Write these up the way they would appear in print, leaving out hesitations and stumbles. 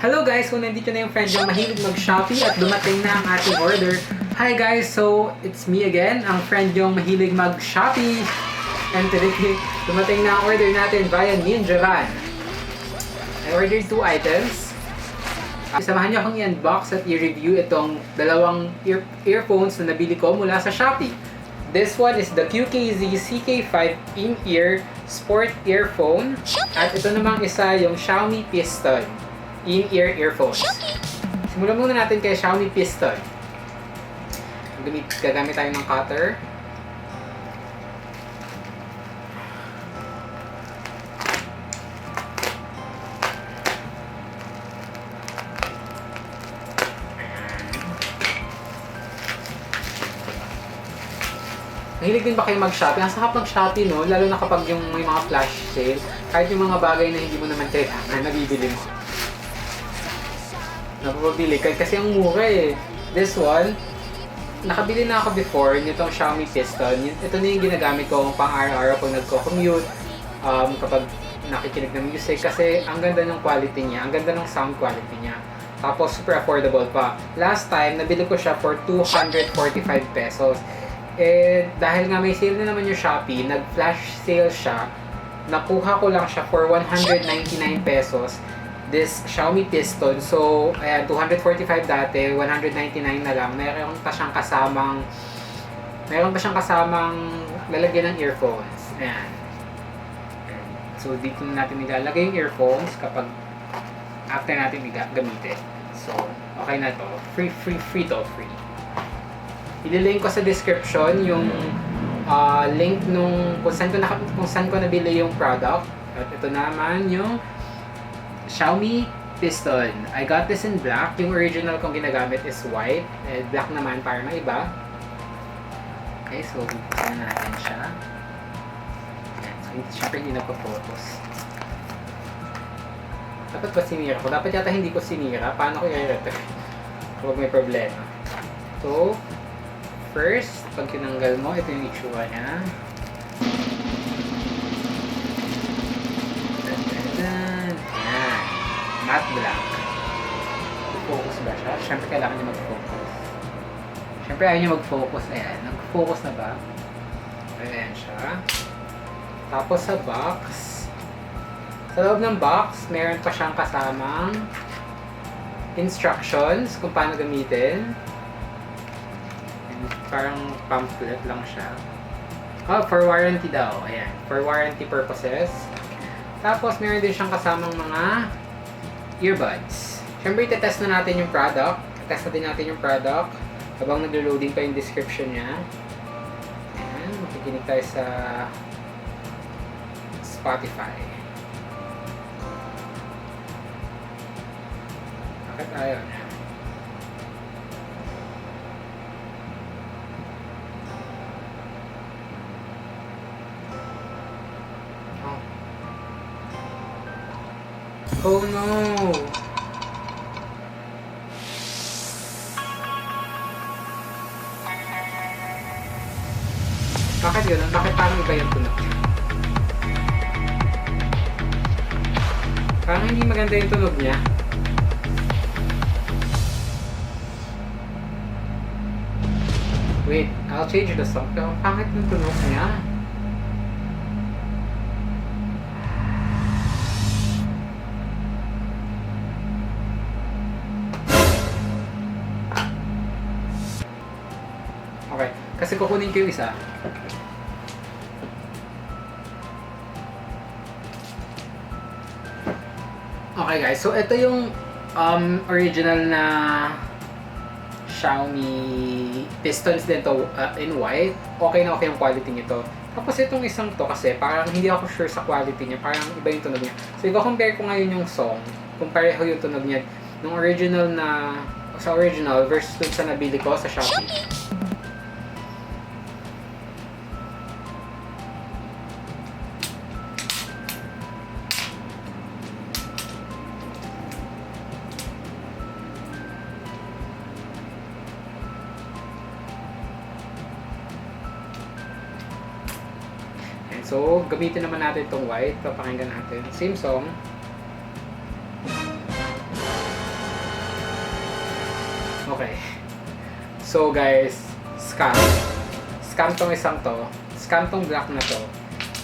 Hello guys! So nandito na yung friend yung mahilig mag-Shopee at dumating na ang ating order. Hi guys! So it's me again, ang friend yung mahilig mag-Shopee. And today, dumating na ang order natin via Ninja Van. I ordered 2 items. Samahan niyo akong i-unbox at i-review itong dalawang earphones na nabili ko mula sa Shopee. This one is the QKZ CK5 in-ear sport earphone. At ito namang isa yung Xiaomi Piston in-ear earphones. Simulan muna natin kay Xiaomi Piston. Gagamit tayo ng cutter. Mahilig din ba kayo mag-Shopee? Ang sarap mag-Shopee, no? Lalo na kapag yung may mga flash sale. Kahit yung mga bagay na hindi mo naman kailangan, nabibili mo. Napapabili kasi ang mura eh. This one, nakabili na ako before nitong Xiaomi Piston. Ito na yung ginagamit ko pang araw-araw pag nagko-commute, kapag nakikinig ng music, kasi ang ganda ng quality niya, ang ganda ng sound quality niya. Tapos super affordable pa. Last time, nabili ko siya for 245 pesos. Eh, dahil nga may sale na naman yung Shopee, nag-flash sale siya, nakuha ko lang siya for 199 pesos. This Xiaomi Piston. So, ayan, 245 dati, 199 na lang. Meron pa siyang lalagyan ng earphones. Ayan. So, dito natin ilalagay yung earphones kapag after natin gamitin. So, okay na to. Free to. Ililink ko sa description yung link nung kung saan ko nabili yung product. At ito naman yung Xiaomi Piston. I got this in black. Yung original kong ginagamit is white. Black naman para maiba. Okay, so buksan natin siya. So, syempre hindi na po-focus. Dapat ba sinira ko? Dapat yata hindi ko sinira. Paano ko i-return? Kapag may problema. So, first, pag tinanggal mo, ito yung itsura niya. Matte black. Focus ba siya? Siyempre kailangan niya mag-focus. Siyempre ayaw niya mag-focus. Ayan. Nag-focus na ba? Ayan siya. Tapos sa box. Sa loob ng box, meron pa siyang kasamang instructions kung paano gamitin. And parang pamphlet lang siya. Oh, for warranty daw. Ayan. For warranty purposes. Tapos meron din siyang kasamang mga earbuds. Siyempre, itetest na natin yung product. Test natin yung product habang naglo-loading pa yung description niya. Ayan, makikinig tayo sa Spotify. Bakit ayaw niya? Oh no! Bakit yun? Bakit parang iba yung tunog niya? Parang hindi maganda yung tunog niya. Wait, I'll change the song. Pero pangit yung tunog niya. Okay, kasi kukunin ko yung isa. Okay guys, so ito yung original na Xiaomi Pistons din to, in white. Okay na okay yung quality nito. Tapos itong isang to kasi parang hindi ako sure sa quality niya, parang iba yung tunog niya. So i-compare ko ngayon yung song, kung pareho yung tunog niya nung original versus dun sa nabili ko sa Shopee. So, gamitin naman natin itong white. Papakinggan natin. Same song. Okay. So guys, scam. Scam tong isang to. Scam tong black na to.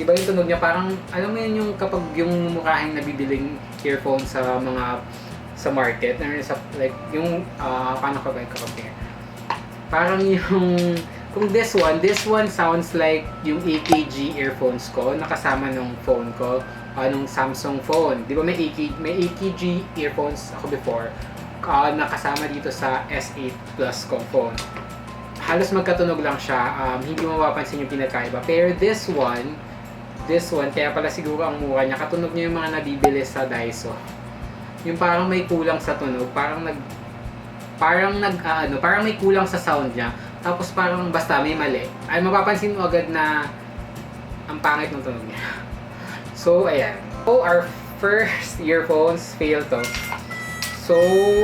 Iba yung tunog niya, parang, alam mo yun yung kapag yung mukhang nabibiling earphone sa mga, sa market, sa, like, yung, paano ka ba i-compare? Parang yung, kung this one sounds like yung AKG earphones ko, nakasama nung phone ko, nung Samsung phone. Di ba may AKG earphones ako before, nakasama dito sa S8 Plus kong phone. Halos magkatunog lang siya, hindi mo mapapansin yung pinagkaiba. Pero this one, kaya pala siguro ang mura niya, katunog niya yung mga nabibili sa Daiso. Yung parang may kulang sa tunog, parang may kulang sa sound niya. Tapos parang basta may mali. Ay mapapansin mo agad na ang pangit ng tunog niya. So ayan. So our first earphones fail to. So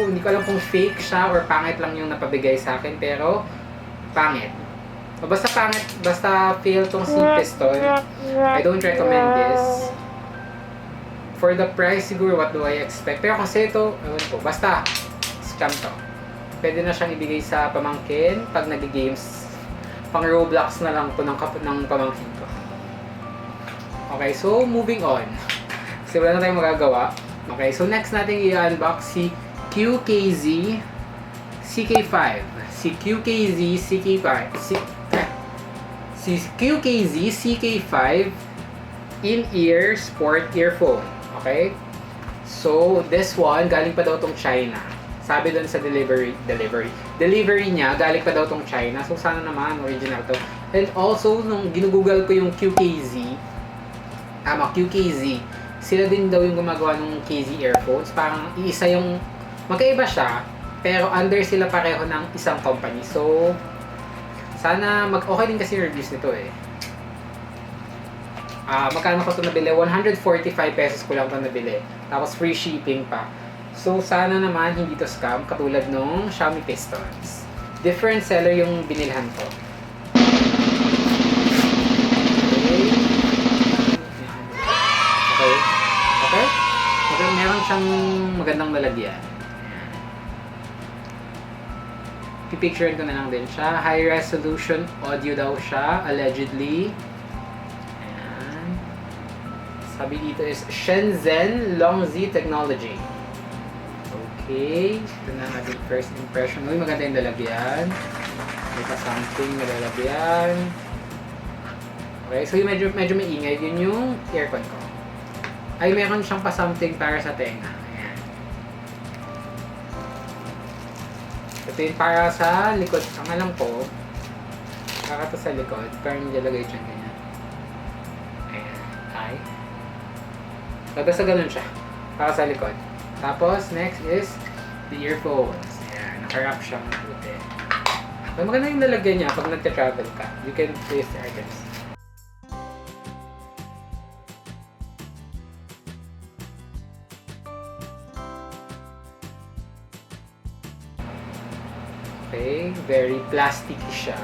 hindi ko alam kung fake siya or pangit lang yung napabigay sa akin, pero pangit. Basta pangit, basta fail tong si Piston. I don't recommend this. For the price, siguro what do I expect? Pero kasi ito, ewan ko, basta scam to. Pwede na siyang ibigay sa pamangkin pag nag-games. Pang Roblox na lang to ng pamangkin ko. Okay, so moving on. Kasi wala na tayong magagawa. Okay, so next natin i-unbox si QKZ CK5. Si QKZ CK5 in-ear sport earphone. Okay? So, this one, galing pa daw tong China. Sabi doon sa delivery niya, galing pa daw tong China. So, sana naman, original to. And also, nung ginugoogle ko yung QKZ, sila din daw yung gumagawa ng KZ earphones. Parang iisa yung, magkaiba siya, pero under sila pareho ng isang company. So, sana okay din kasi reviews nito eh. Magkano ko ito nabili? 145 pesos ko lang ito nabili. Tapos free shipping pa. So, sana naman hindi to scam katulad nung Xiaomi Pistons. Different seller yung binilhan ko. Okay? Meron siyang magandang lalagyan. Pipicturein ko na lang din siya. High resolution audio daw siya, allegedly. Ayan. Sabi dito is Shenzhen Longzi Technology. Okay. Ito na ang ating first impression. Uy, maganda yung lalagyan. May pa-something na lalagyan. Okay, so yung medyo may ingay. Yun yung aircon ko. Ay, meron siyang pa-something para sa tenga. Ito yung para sa likod. Ang alam ko, para ito sa likod. Parang nilalagay dyan ganyan. Ayan. Ay. Basta ganun siya. Para sa likod. Tapos, next is the earphones. Ayan. Nakarap siyang mabuti. Pero maganda yung lalagyan niya pag nagka-travel ka. You can place the items. Okay, very plasticky siya.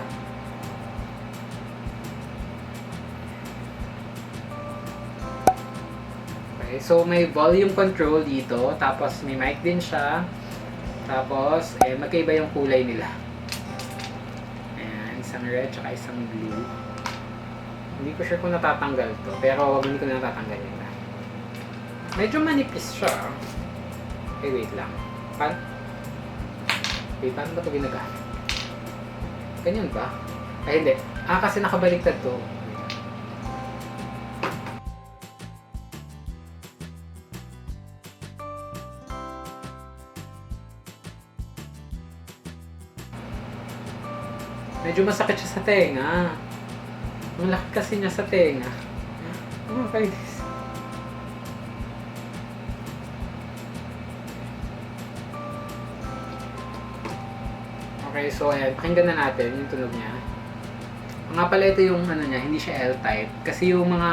Okay, so may volume control dito, tapos may mic din siya. Tapos, magkaiba yung kulay nila. Ayan, isang red tsaka isang blue. Hindi ko sure kung natatanggal to, pero hindi ko na natatanggalin na. Medyo manipis siya. Okay, wait lang. Wait, paano ba ito ginagamit? Ganyan ba? Ay, hindi. Kasi nakabaliktad to. Medyo masakit siya sa tenga. Ang laki kasi niya sa tenga. Okay, this. Okay, so ayan, pakinggan na natin yung tunog niya. Nga pala ito yung ano niya, hindi siya L-type. Kasi yung mga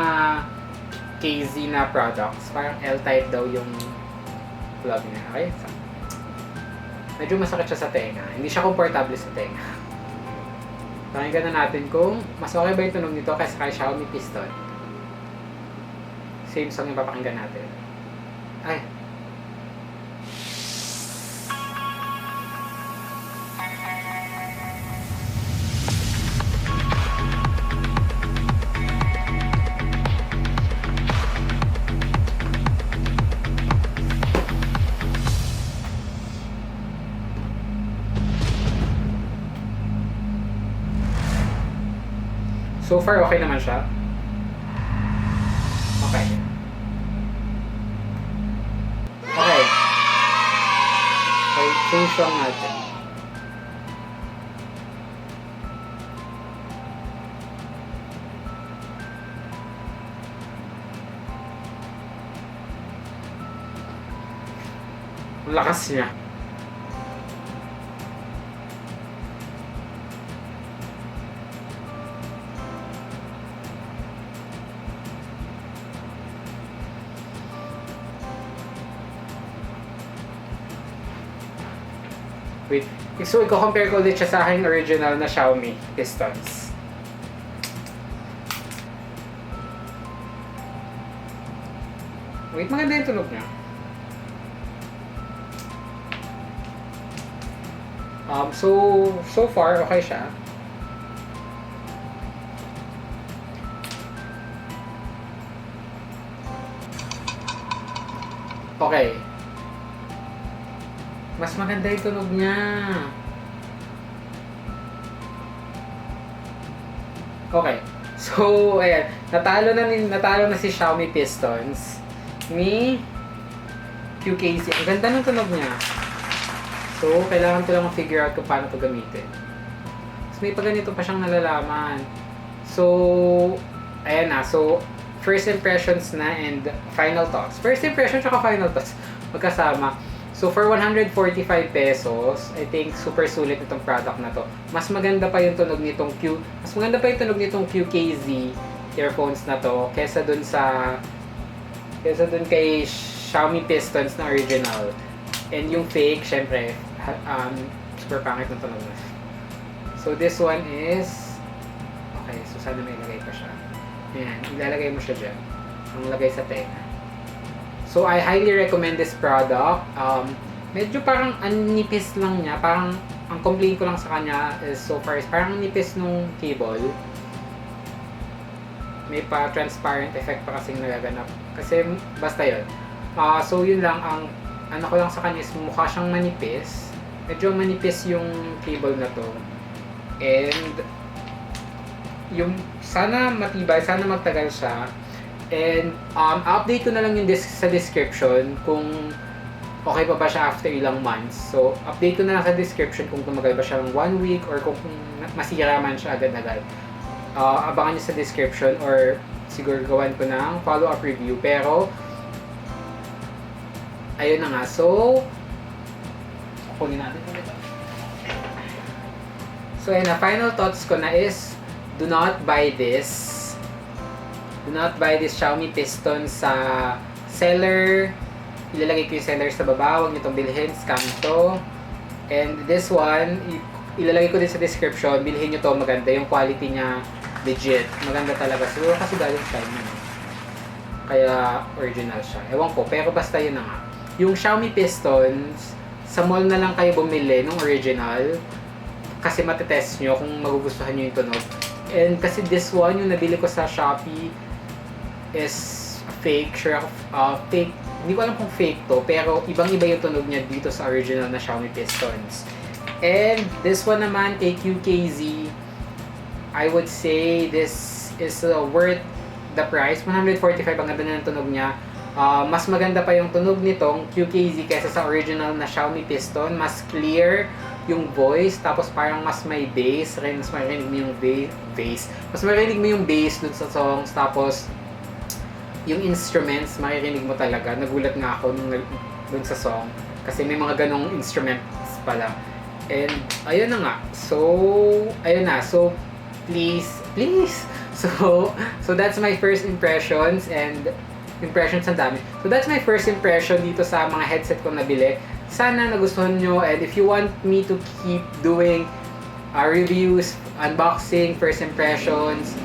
KZ na products, parang L-type daw yung plug niya. Okay? So, medyo masakit siya sa tenga. Hindi siya komportable sa tenga. Pakinggan na natin kung mas okay ba yung tunog nito kaysa kay Xiaomi Piston. Same song yung papakinggan natin. Ay. So far, okay naman siya. Okay. Okay. Okay, change lang natin. Ang lakas niya. Wait, so i-compare ko ulit siya sa aking original na Xiaomi pistons. Wait, maganda yung tunog niya. So far, okay siya. Okay. Mas maganda yung tunog niya. Okay. So, ayan. Natalo na si Xiaomi Pistons ni QKZ. Ang ganda ng tunog niya. So, kailangan ko lang figure out kung paano ito gamitin. So, may paganito pa siyang nalalaman. So, ayan na. So, first impressions na and final thoughts. First impression tsaka final thoughts magkasama. So, for 145 pesos, I think super sulit itong product na to. Mas maganda pa yung tunog nitong QKZ earphones na to kesa dun kay Xiaomi Pistons na original. And yung fake, syempre, super pangit ng tunog na. So, this one is... Okay, so sana may ilagay pa siya. Ayan, ilalagay mo siya dyan. Ang lagay sa tenga. So, I highly recommend this product. Medyo parang nipis lang niya. Parang, ang complaint ko lang sa kanya is so far is parang nipis nung cable. May pa-transparent effect pa kasing nagaganap. Kasi, basta yun. So, yun lang. Ang ano ko lang sa kanya is mukha siyang manipis. Medyo manipis yung cable na to. And, yung sana matibay, sana magtagal siya. And update ko na lang yung sa description kung okay pa ba siya after ilang months. So, update ko na lang sa description kung tumagal ba siya ng 1 week or kung masira man siya agad-agad. Abangan niyo sa description or siguro gawan ko ng follow-up review. Pero, ayun na nga. So, kunin natin ulit. So, ayun na. Final thoughts ko na is, do not buy this. Do not buy this Xiaomi Piston sa seller. Ilalagay ko yung seller sa baba. Huwag nyo itong bilhin. Scam to. And this one, ilalagay ko din sa description. Bilhin nyo to. Maganda. Yung quality niya, legit. Maganda talaga. Siguro kasi galing China. Kaya original siya. Ewan ko. Pero basta yun na nga. Yung Xiaomi Pistons, sa mall na lang kayo bumili nung original. Kasi matetest nyo kung magugustuhan nyo yung tunog. And kasi this one, yung nabili ko sa Shopee, is fake. Sure ako, fake. Hindi ko alam kung fake to, pero ibang-iba yung tunog niya dito sa original na Xiaomi Pistons. And this one naman kay QKZ, I would say this is worth the price. 145 ang ganda na ng tunog niya. Mas maganda pa yung tunog nitong QKZ kaysa sa original na Xiaomi Piston. Mas clear yung voice, tapos parang mas may bass. Mas marinig mo yung bass. Mas marinig mo yung bass dun sa songs, tapos yung instruments, maririnig mo talaga. Nagulat nga ako dun sa song. Kasi may mga ganong instruments pala. And, ayun na nga. So, ayun na. So, please. So that's my first impressions and impressions ang dami. So, that's my first impression dito sa mga headset ko nabili. Sana nagustuhan nyo. And if you want me to keep doing reviews, unboxing, first impressions,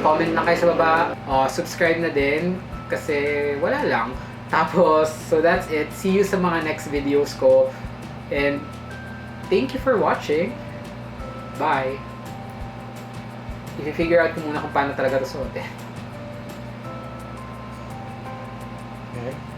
comment na kayo sa baba, subscribe na din kasi wala lang. Tapos, so that's it. See you sa mga next videos ko. And thank you for watching. Bye. I-figure out ko muna kung paano talaga ito suotin. Okay.